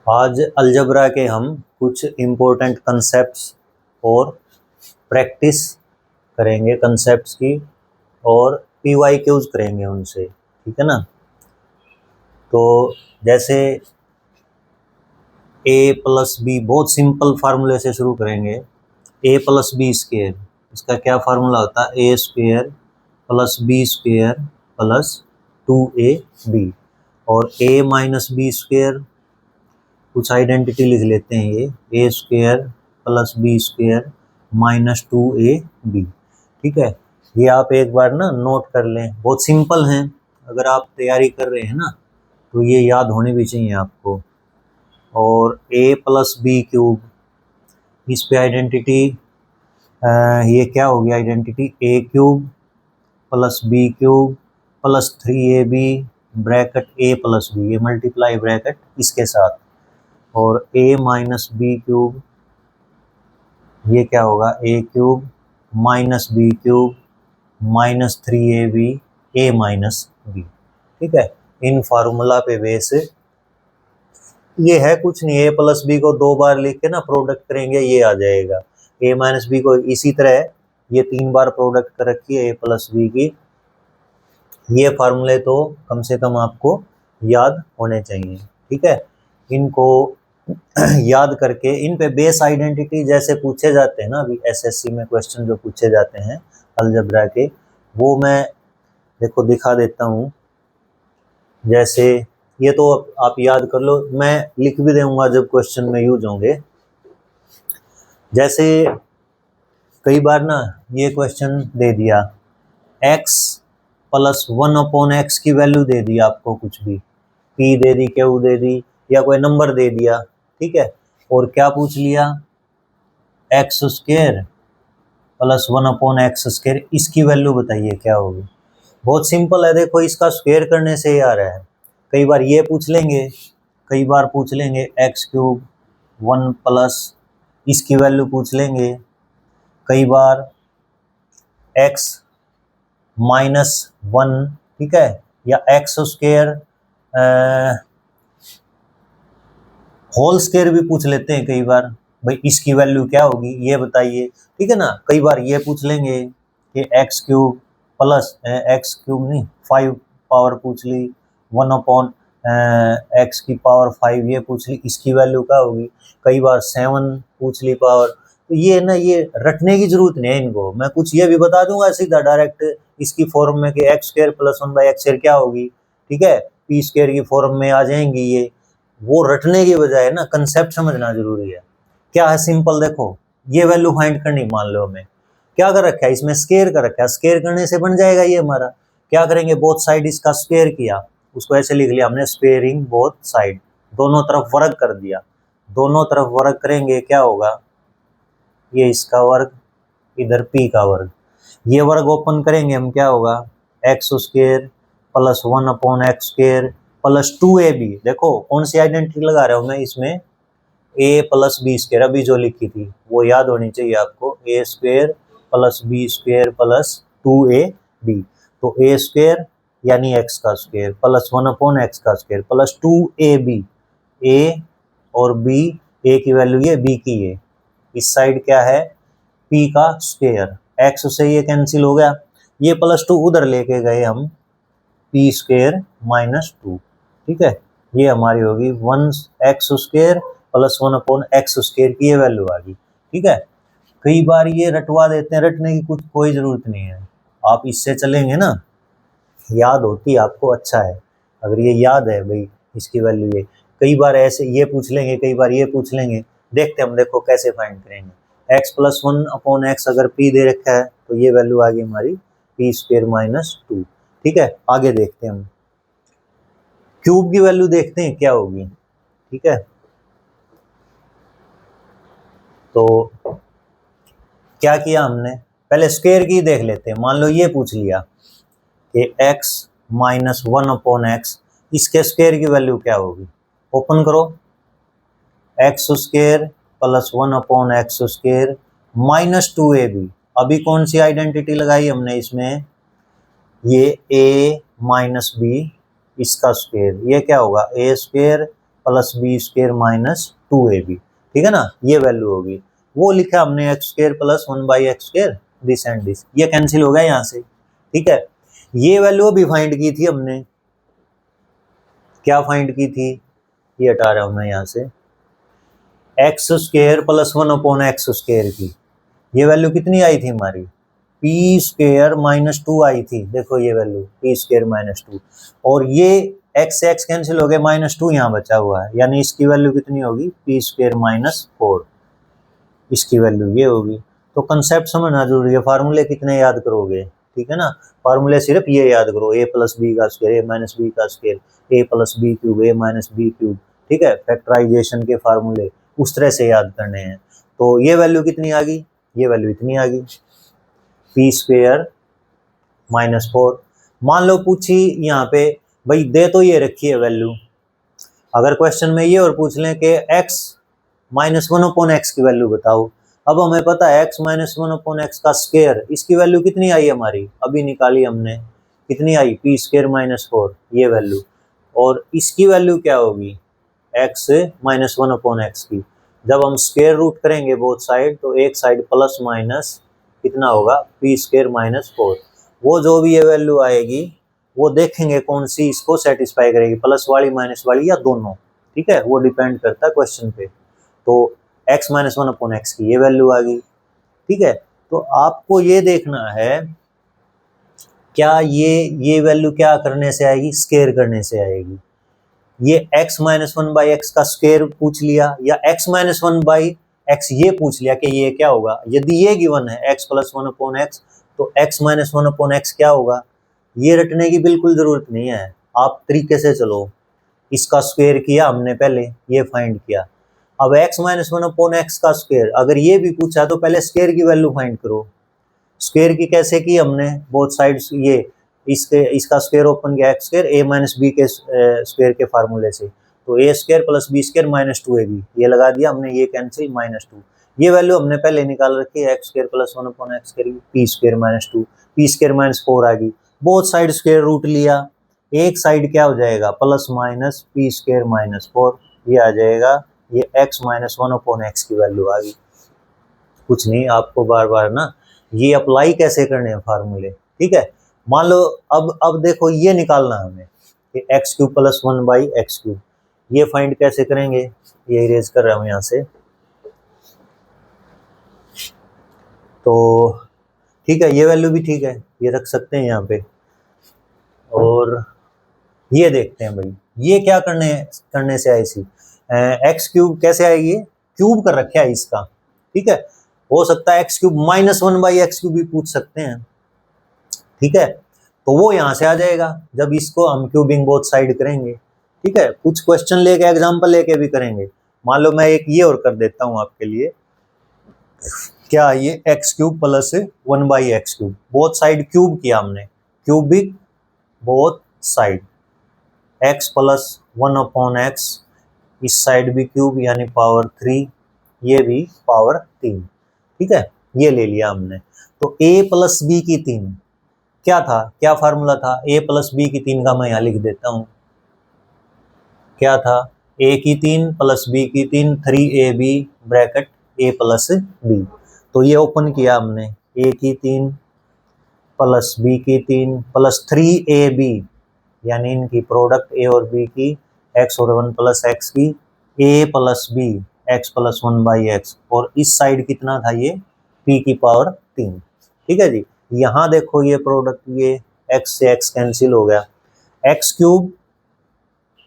आज अलजबरा के हम कुछ इम्पोर्टेंट कंसेप्ट्स और प्रैक्टिस करेंगे कंसेप्ट्स की और PYQs करेंगे उनसे, ठीक है ना। तो जैसे a+b बहुत सिंपल फार्मूले से शुरू करेंगे। a+b², इसका क्या फार्मूला होता है? a² + b² + 2ab। और a-b², कुछ आइडेंटिटी लिख लेते हैं, ये a² + b² - 2ab, ठीक है। ये आप एक बार ना नोट कर लें, बहुत सिंपल हैं। अगर आप तैयारी कर रहे हैं ना तो ये याद होने भी चाहिए आपको। और a+b³, इस पे आइडेंटिटी ये क्या हो गया? Identity a³ + b³ + 3ab bracket a+b, ये मल्टीप्लाई ब्रैकेट इसके साथ। और a - b³, ये क्या होगा? a³ - b³ - 3ab a - b, ठीक है। इन फार्मूला पे बेस ये है, कुछ नहीं, a+b को 2 बार लिख के ना प्रोडक्ट करेंगे, ये आ जाएगा। a - b को इसी तरह ये 3 बार प्रोडक्ट कर रखी है a+b की। ये फार्मूले तो कम से कम आपको याद होने चाहिए, ठीक है। इनको याद करके इन पे बेस आइडेंटिटी जैसे पूछे जाते हैं ना, अभी SSC में क्वेश्चन जो पूछे जाते हैं अलजबरा के, वो मैं देखो दिखा देता हूँ। जैसे ये तो आप याद कर लो, मैं लिख भी दूंगा जब क्वेश्चन में यूज होंगे। जैसे कई बार ना ये क्वेश्चन दे दिया, x + 1/x की वैल्यू दे दी आपको, कुछ भी p दे दी, q दे दी, या कोई नंबर दे दिया, ठीक है। और क्या पूछ लिया? x² + 1/x², इसकी वैल्यू बताइए क्या होगी। बहुत सिंपल है, देखो इसका स्क्वायर करने से ही आ रहा है। कई बार ये पूछ लेंगे, कई बार पूछ लेंगे x³ 1+, इसकी वैल्यू पूछ लेंगे। कई बार x - 1, ठीक है, या x² होल स्क्वायर भी पूछ लेते हैं कई बार, भाई इसकी वैल्यू क्या होगी ये बताइए, ठीक है ना। कई बार ये पूछ लेंगे कि x³ नहीं 5 पावर पूछ ली, 1/x⁵ ये पूछ ली, इसकी वैल्यू क्या होगी। कई बार 7 पूछ ली पावर। तो ये ना, ये रटने की जरूरत नहीं है इनको, मैं कुछ ये भी बता दूंगा सीधा डायरेक्ट इसकी फॉर्म में कि x² + 1/x² क्या होगी, ठीक है। p² की फॉर्म में आ जाएंगी ये। वो रटने की बजाय ना कंसेप्ट समझना जरूरी है। क्या है? सिंपल, देखो ये वैल्यू फाइंड करनी, मान लो हमें क्या कर रखा है, इसमें स्क्वायर कर रखा है, स्क्वायर करने से बन जाएगा ये हमारा। क्या करेंगे? बोथ साइड इसका स्क्वायर किया, उसको ऐसे लिख लिया हमने, स्क्वेयरिंग बोथ साइड, दोनों तरफ वर्ग कर दिया। दोनों तरफ वर्ग करेंगे, क्या होगा? ये इसका वर्ग, इधर p का वर्ग, ये वर्ग ओपन करेंगे हम, क्या होगा? x² + 1/x² + 2ab। देखो कौन सी आइडेंटिटी लगा रहा हूं मैं इसमें, a + b², अभी जो लिखी थी वो याद होनी चाहिए आपको, a² + b² + 2ab। तो a² यानी x का स्क्वायर + 1/x² + 2ab। a और b, a की वैल्यू ये, b की ये, इस साइड क्या है? p का स्क्वायर, x से ये कैंसिल हो गया, ये +2 उधर लेके गए हम, p² - 2, ठीक है। ये हमारी होगी 1x² + 1/x² की ये वैल्यू आ गई, ठीक है। कई बार ये रटवा देते हैं, रटने की कुछ कोई जरूरत नहीं है, आप इससे चलेंगे ना, याद होती आपको, अच्छा है अगर ये याद है भाई इसकी वैल्यू ये। कई बार ऐसे ये पूछ लेंगे, कई बार ये पूछ लेंगे, देखते हम, देखो कैसे फाइंड करेंगे। x + 1/x अगर p दे रखा है तो ये वैल्यू आ गई हमारी p² - 2, ठीक है। आगे देखते हैं हम, क्यूब की वैल्यू देखते हैं क्या होगी, ठीक है। तो क्या किया हमने, पहले स्क्वायर की देख लेते हैं। मान लो ये पूछ लिया कि x - 1/x, इसके स्क्वायर की वैल्यू क्या होगी। ओपन करो, x² + 1/x² - 2ab। अभी कौन सी आइडेंटिटी लगाई हमने इसमें, ये a - b, इसका स्क्वायर, ये क्या होगा? a² plus B square minus 2ab, ठीक है ना, ये वैल्यू होगी। वो लिखा हमने x square plus 1/x square, this and this, ये कैंसिल हो गया यहाँ से, ठीक है। ये वैल्यू अभी फाइंड की थी हमने, क्या फाइंड की थी, ये हटा रहा हूं मैं यहाँ से, x square plus 1/x square की ये वैल्यू कितनी आई थी हमारी, पी स्क्वायर माइनस 2 आई थी, देखो ये वैल्यू पी स्क्वायर माइनस 2, और ये एक्स से एक्स कैंसिल हो गए, -2 यहाँ बचा हुआ है, यानी इसकी वैल्यू कितनी होगी, पी स्क्वायर माइनस 4, इसकी वैल्यू ये होगी। तो कंसेप्ट समझना जरूरी है, फार्मूले कितने याद करोगे, ठीक है ना, फार्मूले सिर्फ ये याद करो, ए प्लस बी का स्क्वायर, ए माइनस बी का स्क्वायर, ए प्लस बी क्यूब, ए माइनस बी क्यूब, ठीक है, फैक्टराइजेशन के फार्मूले उस तरह से याद करने हैं। तो ये वैल्यू कितनी आ गई, ये वैल्यू इतनी आ गई, पी स्क्वायर माइनस 4। मान लो पूछी यहाँ पे, भाई दे तो ये रखी है वैल्यू, अगर क्वेश्चन में ये और पूछ लें कि x माइनस 1/x की वैल्यू बताओ, अब हमें पता है x माइनस 1/x का स्क्वायर, इसकी वैल्यू कितनी आई हमारी, अभी निकाली हमने, कितनी आई, पी स्क्वायर माइनस 4, ये वैल्यू, और इसकी वैल्यू क्या होगी, x माइनस 1/x की। जब हम स्क्वायर रूट करेंगे बोथ साइड, तो एक साइड प्लस माइनस कितना होगा, पी स्क्वायर माइनस 4, वो जो भी ये वैल्यू आएगी वो देखेंगे कौन सी इसको सेटिस्फाई करेगी, प्लस वाली माइनस वाली या दोनों, ठीक है, वो डिपेंड करता है क्वेश्चन पे। तो x माइनस 1/x की ये वैल्यू आ गई, ठीक है। तो आपको ये देखना है क्या ये वैल्यू क्या करने से आएगी, स्क्वायर करने से आएगी। ये x माइनस 1/x का स्क्वायर पूछ लिया, या x माइनस 1/x ये पूछ लिया कि ये क्या होगा, यदि ये गिवन है x प्लस 1/x, तो x माइनस 1/x क्या होगा, ये रटने की बिल्कुल जरूरत नहीं है, आप तरीके से चलो, इसका स्क्वायर किया हमने पहले, ये फाइंड किया, अब x माइनस 1/x का स्क्वायर अगर ये भी पूछा तो पहले स्क्वायर की वैल्यू फाइंड करो। स्क्वायर की कैसे की हमने, बोथ साइड्स, ये इसका स्क्वायर ओपन किया, X square A minus B के स्क्वायर के फार्मूले से, तो A square plus B square minus 2ab, ये लगा दिया हमने, ये कैंसिल, -2, ये वैल्यू हमने पहले निकाल रखी है, x square plus 1/x square, P square minus 2, P square minus 4 आ गई, बोथ साइड स्क्वायर रूट लिया, एक साइड क्या हो जाएगा, plus minus P square minus 4, ये आ जाएगा, ये x माइनस 1/x की वैल्यू आ गई। कुछ नहीं, आपको बार बार ना ये अप्लाई कैसे करने हैं फार्मूले, ठीक है। मान लो अब देखो ये निकालना हमें कि x cube plus 1/x cube, ये फाइंड कैसे करेंगे, ये इरेज कर रहा हूँ यहाँ से, तो ठीक है, ये वैल्यू भी ठीक है, ये रख सकते हैं यहाँ पे, और ये देखते हैं भाई ये क्या करने से आई सी, एक्स क्यूब कैसे आएगी, क्यूब कर रखा है इसका, ठीक है, हो सकता है x cube minus 1/x cube भी पूछ सकते हैं, ठीक है, तो वो यहाँ से आ जाएगा जब इसको हम क्यूबिंग बोथ साइड करेंगे, ठीक है। कुछ क्वेश्चन लेके एग्जांपल लेके भी करेंगे, मान लो मैं एक ये और कर देता हूँ आपके लिए, क्या ये x cube plus 1/x cube, both side cube किया हमने, cubic both side, x plus 1/x, इस साइड भी क्यूब यानी पावर 3, ये भी पावर 3, ठीक है, ये ले लिया हमने। तो a प्लस बी की 3 क्या था, क्या फार्मूला था, a प्लस बी की 3 का मैं यहाँ लिख देता हूँ, क्या था, a की 3 प्लस b की 3, 3ab bracket a plus b, तो ये ओपन किया हमने, a की 3 प्लस b की 3 प्लस 3ab, यानी इनकी प्रोडक्ट a और b की, x और 1 प्लस x की, a plus b x plus 1/x, और इस साइड कितना था ये p की पावर 3, ठीक है जी। यहाँ देखो ये प्रोडक्ट, ये x से x कैंसिल हो गया, x cube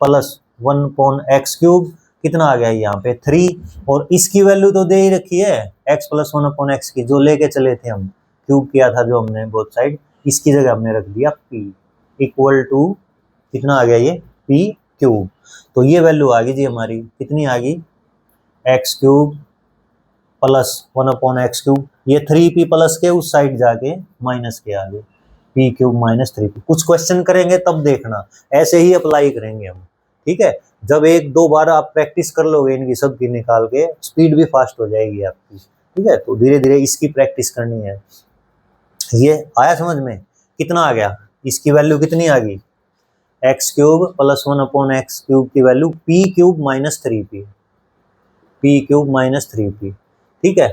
plus 1/x cube कितना आ गया यहाँ पे 3, और इसकी वैल्यू तो दे ही रखी है x प्लस 1/x की, जो लेके चले थे हम, क्यूब किया था जो हमने बोथ साइड, इसकी जगह हमने रख दिया p इक्वल टू कितना आ गया, ये p क्यूब, तो ये वैल्यू आ गई जी हमारी, कितनी आ गई, x cube plus 1/x cube, ये 3p प्लस के उस साइड जाके माइनस के आगे, p क्यूब माइनस 3p। कुछ क्वेश्चन करेंगे तब देखना, ऐसे ही अप्लाई करेंगे हम, ठीक है। जब एक दो बार आप प्रैक्टिस कर लोगे इनकी सबकी निकाल के, स्पीड भी फास्ट हो जाएगी आपकी, ठीक है। तो धीरे धीरे इसकी प्रैक्टिस करनी है। ये आया समझ में, कितना आ गया, इसकी वैल्यू कितनी आ गई, X cube plus 1 upon X cube की value P cube minus 3p, P cube minus 3p। ठीक है,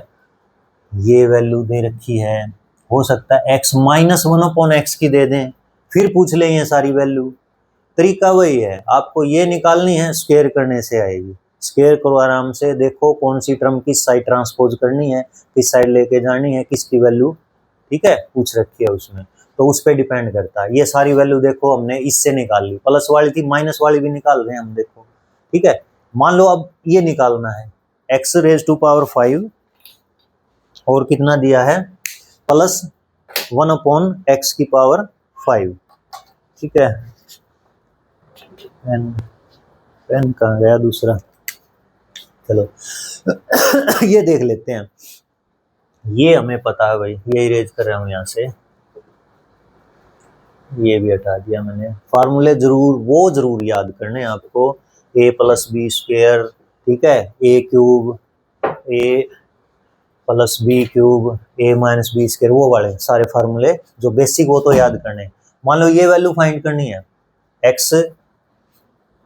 ये वैल्यू दे रखी है, हो सकता है एक्स माइनस 1 अपॉन एक्स की दे दें, फिर पूछ लें ये सारी वैल्यू। तरीका वही है, आपको ये निकालनी है, स्क्वायर करने से आएगी। स्क्वायर करो आराम से, देखो कौन सी टर्म किस साइड ट्रांसपोज करनी है, किस साइड लेके जानी है, किसकी वैल्यू, ठीक है, पूछ रखी है उसमें, तो उस पर डिपेंड करता है। ये सारी वैल्यू देखो हमने इससे निकाल ली, प्लस वाली थी, माइनस वाली भी निकाल रहे हैं हम, देखो। ठीक है, मान लो अब ये निकालना है, एक्स रेज टू पावर 5 और कितना दिया है, प्लस 1 अपॉन एक्स की पावर 5। ठीक है, पेन पेन कहाँ गया दूसरा, चलो ये देख लेते हैं। ये हमें पता है भाई, ये इरेज कर रहा हूँ यहाँ से, ये भी हटा दिया मैंने। फार्मूले जरूर याद करने हैं आपको, a प्लस बी स्क्वेयर, ठीक है, a cube, a plus B cube, a minus B square, वो वाले सारे फार्मूले जो बेसिक वो तो याद करने। मान लो ये वैल्यू फाइंड करनी है, x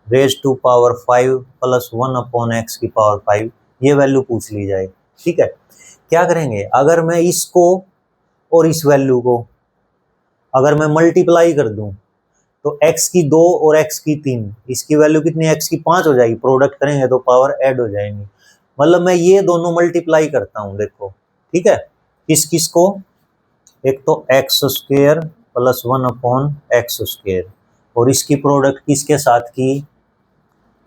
raise to power 5 plus 1 upon x की पावर 5, ये वैल्यू पूछ ली जाए। ठीक है, क्या करेंगे, अगर मैं इसको और इस वैल्यू को अगर मैं मल्टीप्लाई कर दूं तो x की 2 और x की 3, इसकी वैल्यू कितनी, x की 5 हो जाएगी, प्रोडक्ट करेंगे तो पावर ऐड हो जाएंगी। मतलब मैं ये दोनों मल्टीप्लाई करता हूं, देखो। ठीक है, किस किस को, एक तो x square plus 1 upon x square, और इसकी प्रोडक्ट किसके साथ की,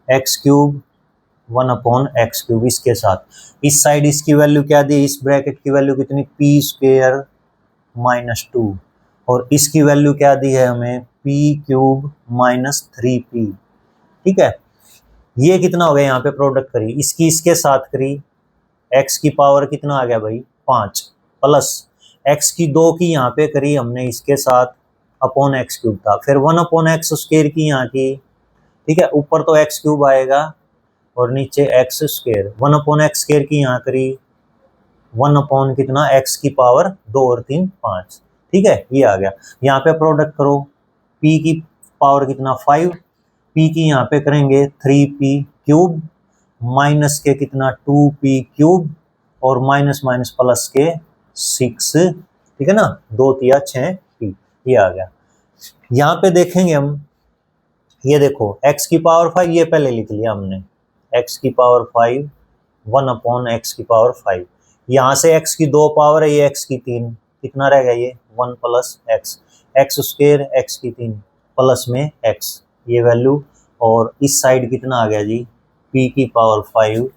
x cube 1 upon X cube, इसके साथ। इस साइड इसकी वैल्यू क्या दी, इस ब्रैकेट की वैल्यू कितनी, पी स्क्वेयर माइनस 2, और इसकी वैल्यू क्या दी है हमें, पी क्यूब माइनस 3p। ठीक है, ये कितना हो गया, यहाँ पे प्रोडक्ट करी, इसकी इसके साथ करी, x की पावर कितना आ गया भाई 5, प्लस x की 2 की यहाँ पे करी हमने इसके साथ, अपॉन एक्स क्यूब था, फिर 1 अपॉन एक्स स्क्वेयर की यहाँ की। ठीक है, ऊपर तो एक्स क्यूब आएगा और नीचे x square, 1 upon x square की यहाँ करी, 1 अपॉन कितना, एक्स की पावर 2 और 3 5। ठीक है, ये आ गया, यहाँ पे प्रोडक्ट करो, p की पावर कितना 5, p की यहाँ पे करेंगे 3p क्यूब, माइनस के कितना 2p क्यूब, और माइनस माइनस प्लस के 6। ठीक है ना, 2 तिया 6p, ये आ गया। यहाँ पे देखेंगे हम, ये देखो x की पावर 5, ये पहले लिख लिया हमने, x की पावर 5 1 अपॉन एक्स की पावर 5, यहाँ से x की 2 पावर है, ये x की 3, कितना रहेगा ये 1 plus x, x square x की 3 प्लस में x, ये वैल्यू, और इस साइड कितना आ गया जी, p की power 5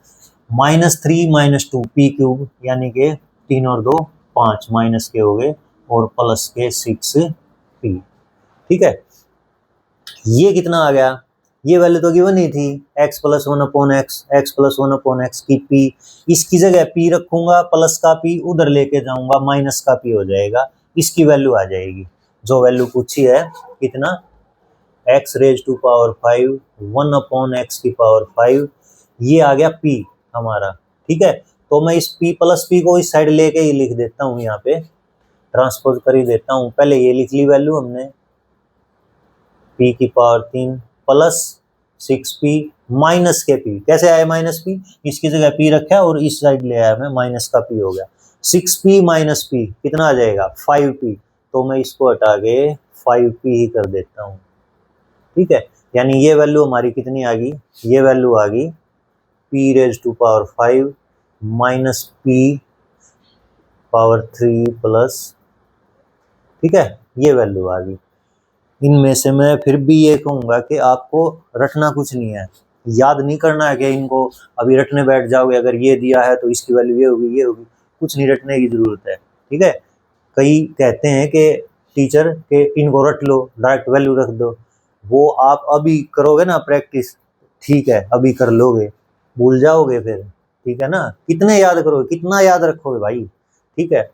minus 3 minus 2 p cube, यानी कि 3 और 2 5 माइनस के हो गए, और प्लस के 6p। ठीक है, ये कितना आ गया, ये वैल्यू तो गिवन ही थी, x plus 1 upon x, x plus 1 upon x की p, इसकी जगह p रखूंगा, प्लस का p उधर लेके जाऊंगा, माइनस का p हो जाएगा, इसकी वैल्यू आ जाएगी, जो वैल्यू पूछी है, कितना, x raise to power 5 1 upon x की पावर 5, ये आ गया p हमारा। ठीक है, तो मैं इस p प्लस p को इस साइड लेके ही लिख देता हूँ, यहाँ पे ट्रांसपोज कर ही देता हूँ, पहले ये लिख ली वैल्यू हमने, p की पावर 3 प्लस 6p माइनस के p, कैसे आया माइनस p, इसकी जगह p रखा और इस साइड ले आया मैं, माइनस का p हो गया, 6p माइनस p कितना आ जाएगा 5p, तो मैं इसको हटा के 5p ही कर देता हूँ। ठीक है, यानी ये वैल्यू हमारी कितनी आ गई, ये वैल्यू आ गई p raise to power 5 minus p power 3 plus, ठीक है, ये वैल्यू आ गई। इनमें से मैं फिर भी ये कहूँगा कि आपको रटना कुछ नहीं है, याद नहीं करना है कि इनको अभी रटने बैठ जाओगे, अगर ये दिया है तो इसकी वैल्यू ये होगी, ये होगी, कुछ नहीं रटने की ज़रूरत है। ठीक है, कई कहते हैं कि टीचर के इनको रट लो, डायरेक्ट वैल्यू रख दो, वो आप अभी करोगे ना प्रैक्टिस, ठीक है, अभी कर लोगे, भूल जाओगे फिर। ठीक है ना, कितने याद करोगे, कितना याद रखोगे भाई। ठीक है,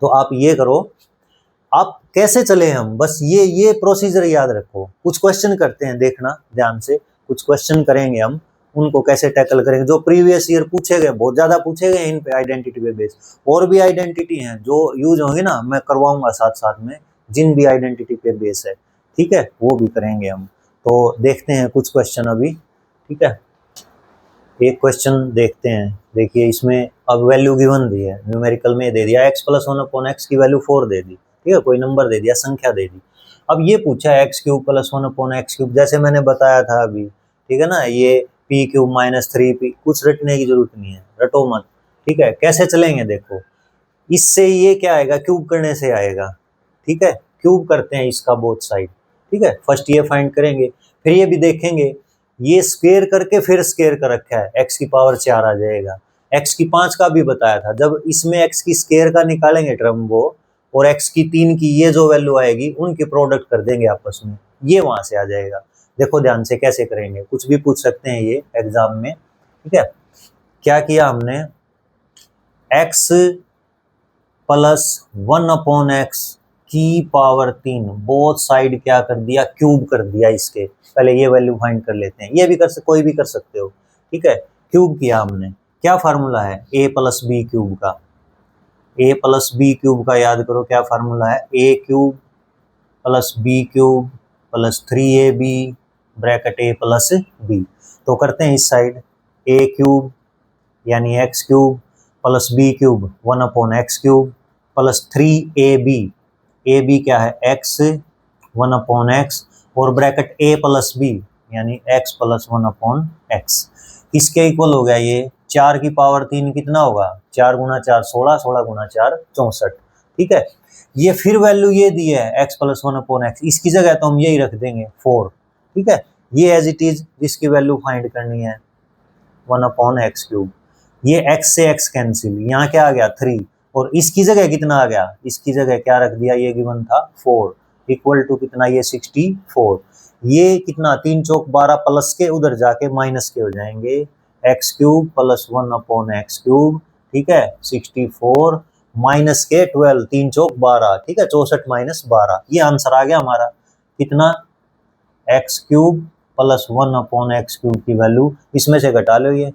तो आप ये करो, आप कैसे चले हम, बस ये प्रोसीजर याद रखो। कुछ क्वेश्चन करते हैं, देखना ध्यान से, कुछ क्वेश्चन करेंगे हम, उनको कैसे टैकल करेंगे, जो प्रीवियस ईयर पूछे गए, बहुत ज़्यादा पूछे गए इन पे आइडेंटिटी पे बेस, और भी आइडेंटिटी हैं जो यूज होंगे ना, मैं करवाऊंगा साथ साथ में, जिन भी आइडेंटिटी पे बेस है। ठीक है, वो भी करेंगे हम। तो देखते हैं कुछ क्वेश्चन अभी, ठीक है। एक क्वेश्चन देखते हैं, देखिए इसमें अब वैल्यू गिवन दी है, न्यूमेरिकल में दे दिया x प्लस 1/x की वैल्यू 4 दे दी, ठीक है, कोई नंबर दे दिया, संख्या दे दी। अब ये पूछा है x³ प्लस 1/x³, जैसे मैंने बताया था अभी, ठीक है ना, ये p³ माइनस 3p, कुछ रटने की जरूरत नहीं है, रटो मत, ठीक है। कैसे चलेंगे देखो, इससे ये क्या आएगा, क्यूब करने से आएगा, ठीक है, क्यूब करते हैं इसका बोथ साइड, ठीक है। फर्स्ट ये फाइंड करेंगे, फिर ये भी देखेंगे, ये स्क्वायर करके फिर स्क्वायर कर रखा है, x की पावर 4 आ जाएगा। x की 5 का भी बताया था, जब इसमें x की स्क्वायर का निकालेंगे टर्म वो, और x की 3 की ये जो वैल्यू आएगी उनकी प्रोडक्ट कर देंगे आपस में, ये वहां से आ जाएगा। देखो ध्यान से कैसे करेंगे, कुछ भी पूछ सकते हैं ये एग्जाम में, ठीक है। क्या किया हमने, x प्लस 1/x की पावर 3 बोथ साइड क्या कर दिया, क्यूब कर दिया इसके। पहले ये वैल्यू फाइंड कर लेते हैं, ये भी कर कोई भी कर सकते हो, ठीक है। क्यूब किया हमने, क्या फार्मूला है a प्लस बी क्यूब का, a प्लस बी क्यूब का याद करो क्या फार्मूला है, a³ plus b³ plus 3ab bracket a plus b। तो करते हैं इस साइड, a³ यानी x³ plus b³ 1/x³ plus 3ab, ab क्या है x 1/x, और ब्रैकेट a प्लस b यानी x प्लस 1/x। किसके इक्वल हो गया ये, 4 की पावर 3 कितना होगा, 4 गुना 4 16, 16 गुना 4 64, ठीक है। ये फिर वैल्यू ये दी है x प्लस 1/x, इसकी जगह तो हम यही रख देंगे 4, ठीक है। ये एज इट इज जिसकी वैल्यू फाइंड करनी है 1/x³, ये x से x कैंसिल, यहाँ क्या आ गया 3, और इसकी जगह कितना आ गया, इसकी जगह क्या रख दिया, ये गिवन था 4, इक्वल टू कितना, ये 64, ये कितना 3 चौक 12 प्लस के उधर जाके माइनस के हो जाएंगे, x³ प्लस 1/x³, ठीक है, 64 माइनस के 12, 3 चौक 12, ठीक है, 64 माइनस 12, ये आंसर आ गया हमारा, कितना, x³ प्लस 1/x³ की वैल्यू इसमें से घटा लो, ये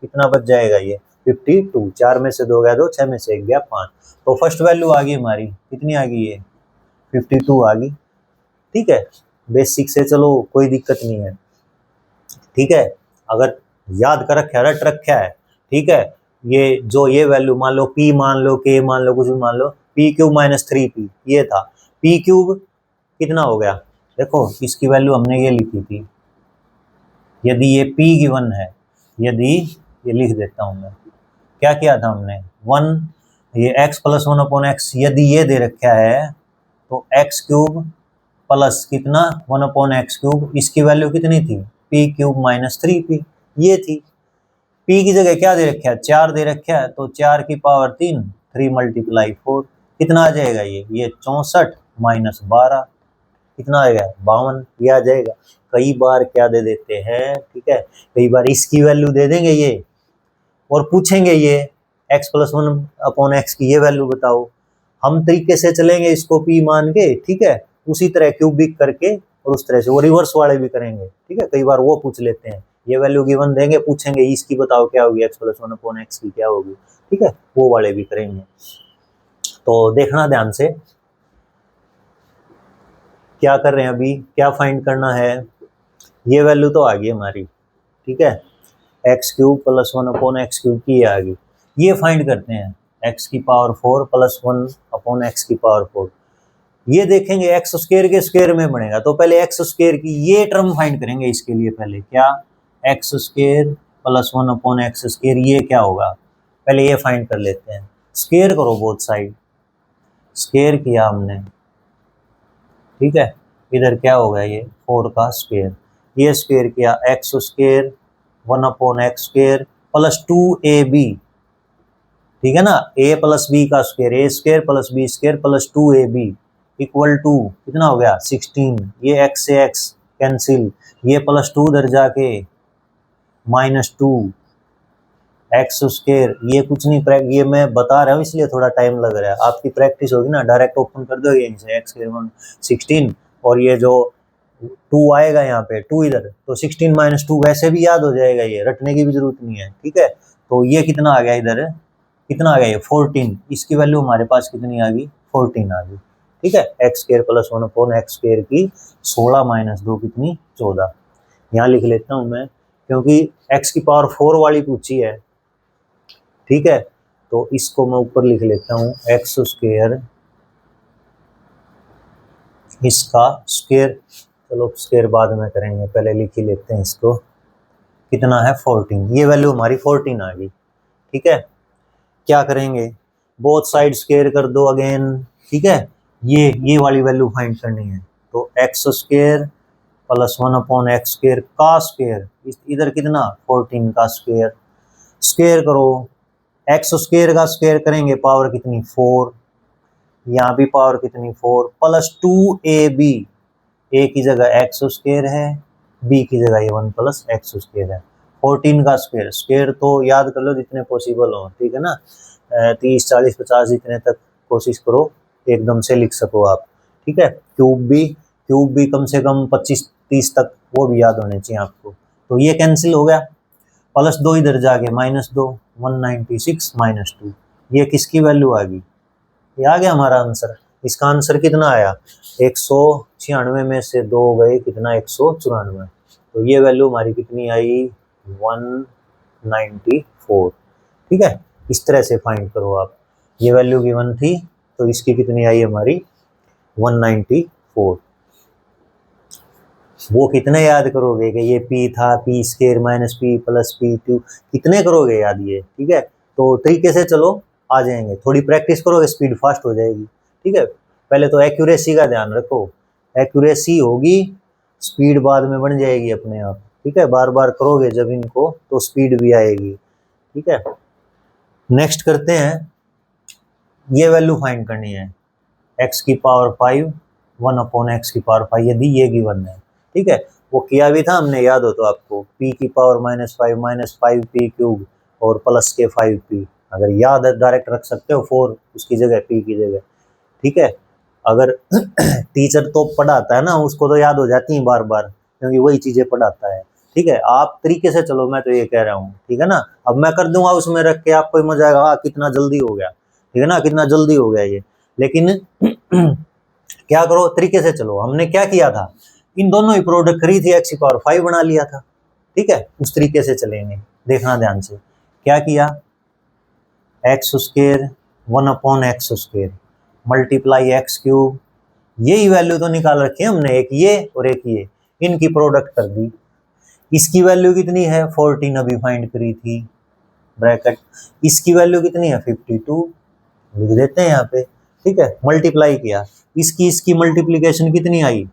कितना बच जाएगा, ये 52, 4 में से 2 गया 2, 6 में से 1 गया 5, तो फर्स्ट वैल्यू आ गई हमारी, कितनी आ गई ये 52 आ गई, ठीक है। बेसिक से चलो कोई दिक्कत नहीं है, ठीक है, अगर याद कर रखा है, रट रखा है, ठीक है। ये जो ये वैल्यू मान लो p मान लो k मान लो कुछ भी मान लो, p³ माइनस 3p ये था, p³ कितना हो गया, देखो इसकी वैल्यू हमने ये लिखी थी, यदि ये p गिवन है, यदि ये लिख देता हूं मैं, क्या किया था हमने 1, ये x प्लस 1/x यदि ये दे रखा है, तो x³ प्लस कितना 1/x³, इसकी वैल्यू कितनी थी, p³ माइनस 3p ये थी। p की जगह क्या दे रखा है, 4 दे रखा है, तो 4 की पावर 3, 3 × 4 कितना आ जाएगा, ये 64 माइनस 12 कितना आएगा 52, ये आ जाएगा। कई बार क्या दे देते हैं, ठीक है, कई बार इसकी वैल्यू दे देंगे ये, और पूछेंगे ये x प्लस 1/x की ये वैल्यू बताओ, हम तरीके से चलेंगे इसको p मान के, ठीक है, उसी तरह क्यूबिक करके, और उस तरह से वो रिवर्स वाले भी करेंगे, ठीक है। कई बार वो पूछ लेते हैं, ये वैल्यू गिवन देंगे, पूछेंगे इसकी बताओ क्या होगी, x प्लस 1/x की क्या होगी, ठीक है, वो वाले भी करेंगे। तो देखना ध्यान से क्या कर रहे हैं, अभी क्या फाइंड करना है, ये वैल्यू तो आ गई हमारी, ठीक है, x³ प्लस 1/x³ की ये आ गई, ये फाइंड करते हैं x की पावर 4 प्लस 1/x की पावर 4, ये देखेंगे x² के स्क्वायर में बनेगा, तो पहले x² की ये टर्म फाइंड करेंगे, इसके लिए पहले क्या, x² प्लस 1/x², ये क्या होगा, पहले ये फाइंड कर लेते हैं, स्क्वायर करो बोथ साइड, स्क्वायर किया हमने, ठीक है, इधर क्या होगा, ये 4 का स्क्वायर, ये स्क्वायर किया x² 1/x² प्लस 2ab, ठीक है ना, a प्लस b का square, a² plus b² plus 2ab equal to कितना हो गया 16, ये x से x कैंसिल, ये प्लस 2 उधर जाके माइनस 2 x², ये कुछ नहीं, ये मैं बता रहा हूँ इसलिए थोड़ा टाइम लग रहा है, आपकी प्रैक्टिस होगी ना, डायरेक्ट ओपन कर दोगे यहीं से x² 16, और ये जो 2 आएगा यहाँ पे 2 इधर, तो 16 माइनस 2 वैसे भी याद हो जाएगा, ये रटने की भी जरूरत नहीं है, ठीक है। तो ये कितना आ गया इधर, कितना आ गया ये 14, इसकी वैल्यू हमारे पास कितनी आ गई 14 आ गई, ठीक है। X square plus 1 upon x square की 16 माइनस 2 कितनी 14। यहाँ लिख लेता हूँ मैं, क्योंकि एक्स की पावर 4 वाली पूछी है, ठीक है। तो इसको मैं ऊपर लिख लेता हूँ एक्स स्क्वायर, इसका स्क्वायर, चलो स्क्वायर बाद में करेंगे, पहले लिख ही लेते हैं इसको। कितना है 14, ये वैल्यू हमारी 14 आ गई, ठीक है। क्या करेंगे, बोथ साइड स्क्वायर कर दो अगेन, ठीक है। ये वाली वैल्यू फाइंड करनी है, तो x square plus 1 upon x square का स्क्वायर, इधर कितना 14 का स्क्वायर, स्क्वायर करो, एक्स स्क्वायर का स्क्वायर करेंगे पावर कितनी 4, यहाँ भी पावर कितनी 4 प्लस 2ab, ए की जगह एक्स स्क्वायर है, बी की जगह ये 1 प्लस एक्स स्क्वायर है। 14 का स्क्वायर, स्क्वायर तो याद कर लो जितने पॉसिबल हो, ठीक है ना। 30 40 50 जितने तक कोशिश करो एकदम से लिख सको आप, ठीक है। क्यूब भी कम से कम 25 30 तक वो भी याद होने चाहिए आपको। तो ये कैंसिल हो गया, प्लस 2 इधर जाके माइनस 2, 196 माइनस 2, ये किसकी वैल्यू आ गई, ये आ गया हमारा आंसर। इसका आंसर कितना आया, 196 में से 2 गए कितना 194, तो ये वैल्यू हमारी कितनी आई 194, ठीक है। इस तरह से फाइंड करो आप, ये वैल्यू गिवन थी तो इसकी कितनी आई हमारी 194। वो कितने याद करोगे कि ये p था, p square minus p plus p2, कितने करोगे याद ये, ठीक है। तो तरीके से चलो आ जाएंगे, थोड़ी प्रैक्टिस करोगे स्पीड फास्ट हो जाएगी, ठीक है। पहले तो एक्यूरेसी का ध्यान रखो, एक्यूरेसी होगी स्पीड बाद में बन जाएगी अपने आप, ठीक है। बार बार करोगे जब इनको तो स्पीड भी आएगी, ठीक है। नेक्स्ट करते हैं, ये वैल्यू फाइंड करनी है, x की पावर 5 1 अपॉन एक्स की पावर 5, यदि ये गिवन है, ठीक है। वो किया भी था हमने, याद हो तो आपको, p की पावर -5 माइनस 5p क्यूब और प्लस के 5p, अगर याद है डायरेक्ट रख सकते हो 4 उसकी जगह p की जगह, ठीक है। अगर टीचर तो पढ़ाता है ना, उसको तो याद हो जाती है बार बार, क्योंकि वही चीजें पढ़ाता है, ठीक है। आप तरीके से चलो, मैं तो ये कह रहा हूँ, ठीक है ना। अब मैं कर दूंगा उसमें रख के, आपको मजा आएगा, कितना जल्दी हो गया, ठीक है ना, कितना जल्दी हो गया ये। लेकिन क्या करो, तरीके से चलो। हमने क्या किया था, इन दोनों ही प्रोडक्ट करी थी, एक्स की पावर 5 बना लिया था, ठीक है। उस तरीके से चलेंगे, देखना ध्यान से। क्या किया, X square 1 upon x square multiply x cube, यही वैल्यू तो निकाल रखी है हमने, एक ये और एक ये, इनकी प्रोडक्ट कर दी। इसकी वैल्यू कितनी है 14 अभी फाइंड करी थी, ब्रैकेट, इसकी वैल्यू कितनी है 52, लिख देते हैं यहाँ पे, ठीक है। मल्टीप्लाई किया, इसकी मल्टीप्लीकेशन कितनी आई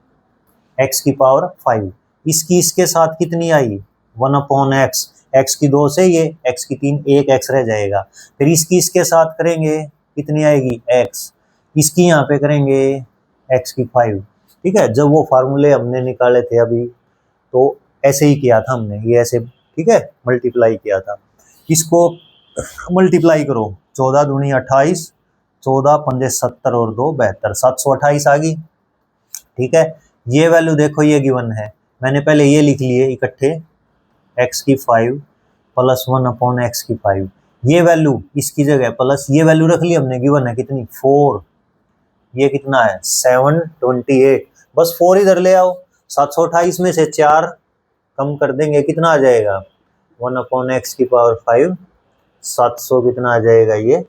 x की पावर 5, इसकी इसके साथ कितनी आई 1 अपॉन एक्स, एक्स की 2 से ये x की 3, एक x रह जाएगा। फिर इसकी इसके साथ करेंगे कितनी आएगी x, इसकी यहाँ पे करेंगे x की 5, ठीक है। जब वो फार्मूले हमने निकाले थे अभी, तो ऐसे ही किया था हमने, ये ऐसे, ठीक है, मल्टीप्लाई किया था। इसको मल्टीप्लाई करो, 14 दूनी 28, 14 पंजे 70 और 2 72, 728 आ गई, ठीक है। ये वैल्यू देखो, ये गिवन है, मैंने पहले ये लिख लिए इकट्ठे, x की 5 प्लस 1 अपॉन एक्स की 5, ये वैल्यू इसकी जगह प्लस ये वैल्यू रख ली हमने, गिवन है कितनी 4, ये कितना है 728, बस 4 इधर ले आओ, 728 में से 4 कम कर देंगे, कितना आ जाएगा 1 अपॉन एक्स की पावर 5, 700 कितना आ जाएगा ये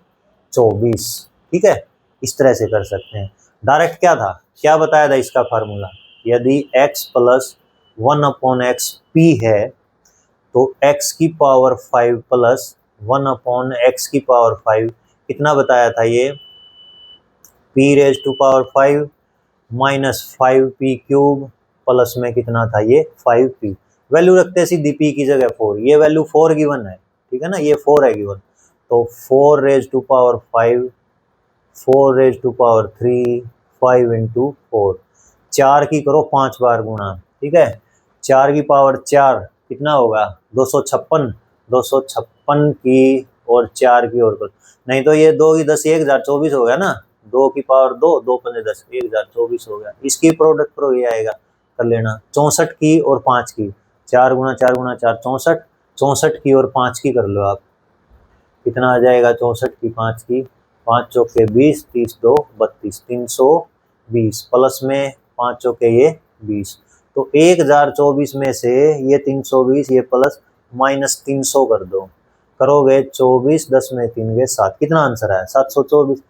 24, ठीक है। इस तरह से कर सकते हैं। डायरेक्ट क्या था, क्या बताया था इसका फार्मूला, यदि x plus 1 upon x P है, तो x की पावर 5 प्लस 1 अपॉन एक्स की पावर 5 कितना बताया था ये, p raise to power 5 minus 5p cube plus में कितना था ये 5p, वैल्यू रखते हैं सीधी p की जगह 4, ये वैल्यू 4 गिवन है, ठीक है ना, ये 4 है गिवन, तो 4 raise to power 5, 4 raise to power 3, 5 into 4, 4 की करो 5 बार गुणा, ठीक है। 4 की पावर 4 कितना होगा 256, 256 की और 4 की और, नहीं तो ये 2 की 10 1024 हो गया ना, 2 की पावर 2, 2 पंजे 10 1024 हो गया। इसकी प्रोडक्ट करो, ये आएगा, कर लेना, 64 की और 5 की, 4 गुणा 4 गुणा 4 64, 64 की और 5 की कर लो आप, कितना आ जाएगा 64 की 5 की, 5 चौके 20, 30 2 32, 20 प्लस में 5 चौके ये 20, तो 1024 में से ये 320 ये प्लस माइनस 300 कर दो, करोगे 24, 10 में 3 गए 7, कितना आंसर है 724।